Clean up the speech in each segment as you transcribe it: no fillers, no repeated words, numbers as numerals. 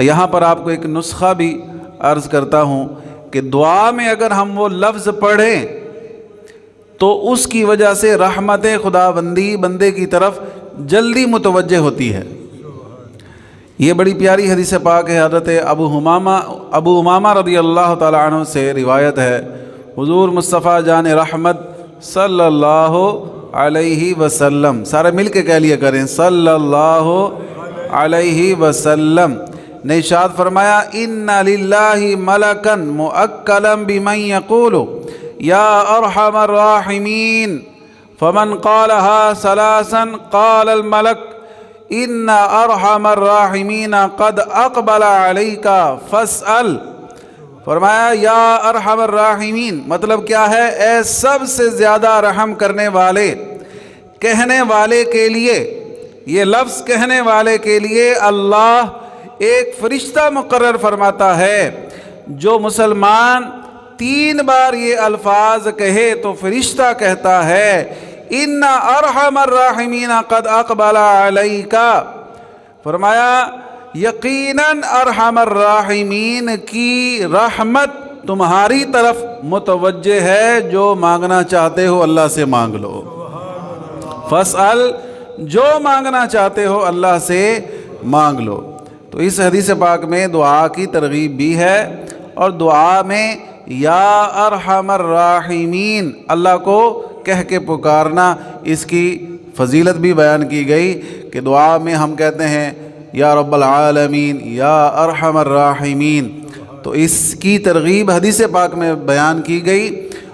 یہاں پر آپ کو ایک نسخہ بھی عرض کرتا ہوں کہ دعا میں اگر ہم وہ لفظ پڑھیں تو اس کی وجہ سے رحمت خداوندی بندے کی طرف جلدی متوجہ ہوتی ہے۔ یہ بڑی پیاری حدیث پاک ہے، حضرت ابو امامہ رضی اللہ تعالی عنہ سے روایت ہے، حضور مصطفیٰ جان رحمت صلی اللہ علیہ وسلم، سارے مل کے کہہ لیا کریں صلی اللہ علیہ وسلم نے ارشاد فرمایا، ان للہ ملکا مؤکلا بمن یقول یا ارحم الراحمین فمن قالها ثلاثا قال الملک ان ارحم الراحمین قد اقبل علیک فاسأل۔ فرمایا یا ارحم الراحمین مطلب کیا ہے؟ اے سب سے زیادہ رحم کرنے والے، کہنے والے کے لیے، یہ لفظ کہنے والے کے لیے اللہ ایک فرشتہ مقرر فرماتا ہے۔ جو مسلمان 3 بار یہ الفاظ کہے تو فرشتہ کہتا ہے ان ارحم الراحمین قد اقبل علیک، فرمایا یقیناً ارحم الراحمین کی رحمت تمہاری طرف متوجہ ہے، جو مانگنا چاہتے ہو اللہ سے مانگ لو۔ فاسأل، جو مانگنا چاہتے ہو اللہ سے مانگ لو۔ تو اس حدیث پاک میں دعا کی ترغیب بھی ہے، اور دعا میں یا ارحم الراحمین اللہ کو کہہ کے پکارنا، اس کی فضیلت بھی بیان کی گئی کہ دعا میں ہم کہتے ہیں یا رب العالمین یا ارحم الراحمین، تو اس کی ترغیب حدیث پاک میں بیان کی گئی۔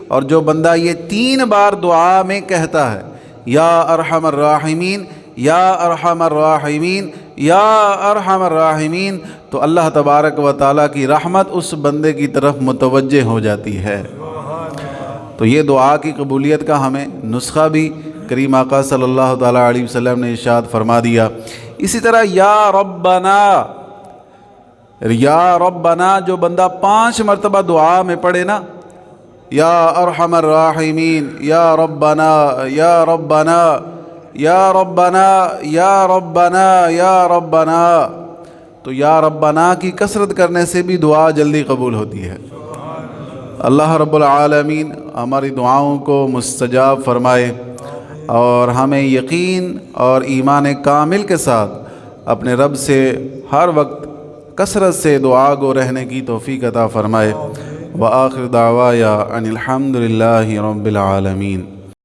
اور جو بندہ یہ 3 بار دعا میں کہتا ہے یا ارحم الراحمین یا ارحم الراحمین یا ارحم الراحمین، تو اللہ تبارک و تعالیٰ کی رحمت اس بندے کی طرف متوجہ ہو جاتی ہے۔ تو یہ دعا کی قبولیت کا ہمیں نسخہ بھی کریم آقا صلی اللہ تعالیٰ علیہ وسلم نے ارشاد فرما دیا۔ اسی طرح یا ربنا جو بندہ 5 مرتبہ دعا میں پڑھے نا، یا ارحم الراحمین یا ربنا یا ربنا یا ربنا یا ربنا یا ربنا، تو یا ربنا کی کثرت کرنے سے بھی دعا جلدی قبول ہوتی ہے۔ اللہ رب العالمین ہماری دعاؤں کو مستجاب فرمائے، اور ہمیں یقین اور ایمان کامل کے ساتھ اپنے رب سے ہر وقت کثرت سے دعا گو رہنے کی توفیق عطا فرمائے۔ وآخر دعوایا ان الحمد للہ رب العالمین۔